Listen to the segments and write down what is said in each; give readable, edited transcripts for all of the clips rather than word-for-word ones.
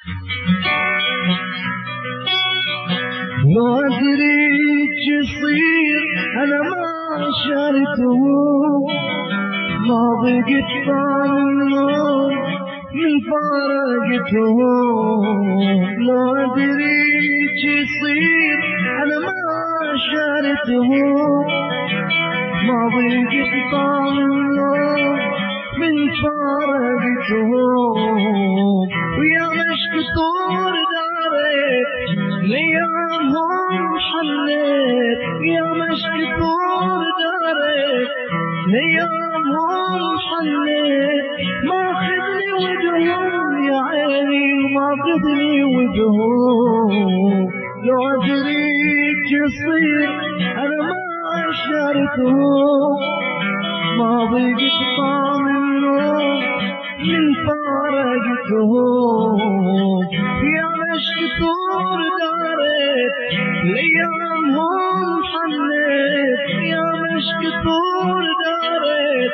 ما ادري ايش يصير انا ما شرته، ما بقيت طالع من فارقته. ما ادري ايش يصير انا ما شرته، ما بقيت طالع من فارقته. ويا مشك طور دارك ليامهم حنيت، يا مشك طور دارك ليامهم حنيت. ماخذني ودهم يا عيني ماخذني ودهم. لو ادري ايش يصير انا ما عشرته، ما بقيت طامنه من فارقته. يا مشك طور دارت ليامهم حنيت، يا مشك طور دارت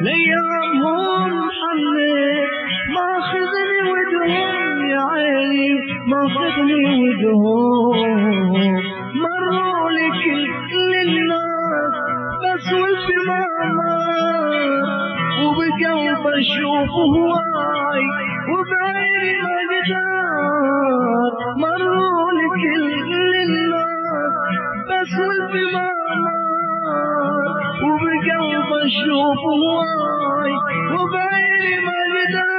ليامهم حنيت. ماخذني ودهم يا عيني ماخذني ودهم. مروا لي كل الناس بس والتمامات، وبقلب اشوف هواي وبعيني ما قدر. مروا لي كل الناس بس والتمامات، وبقلب اشوف هواي وبعيني ما قدر.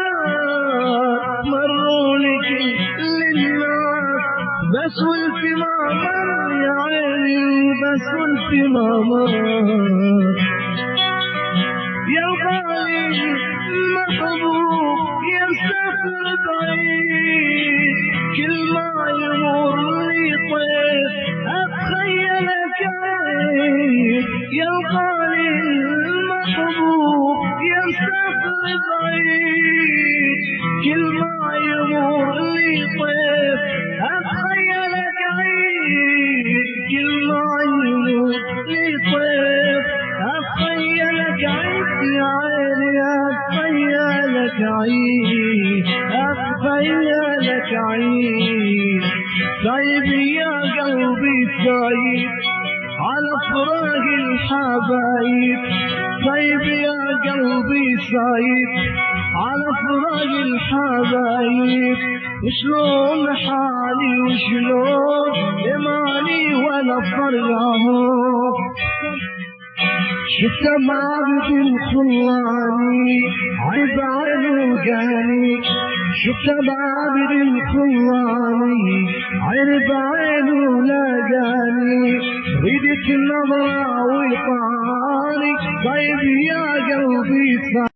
مروا لي كل الناس بس والتمامات يا عيني بس والتمامات. يا الغالي محبوب يا مسافر بعيد، كل ما يمر لي طيف اتخيلك عيد. يا الغالي محبوب يا مسافر بعيد، كل ما يمر لي طيف اتخيلك عيد. كل ما يمر لي طيف اتخيلك عيد يا عيني اتخيلك عيد اتخيلك عيد. سايب يا قلبي سايب على فراق الحبايب، سايب يا قلبي سايب على فراق الحبايب. وشلون حالي وشلون إيماني ولا فرقه. شفت معبد الخلاني عيب عينه قاني، شفت معبد الخلاني عيب عينه لقاني. ريدك النظرة ويطاني طيب يا قلبي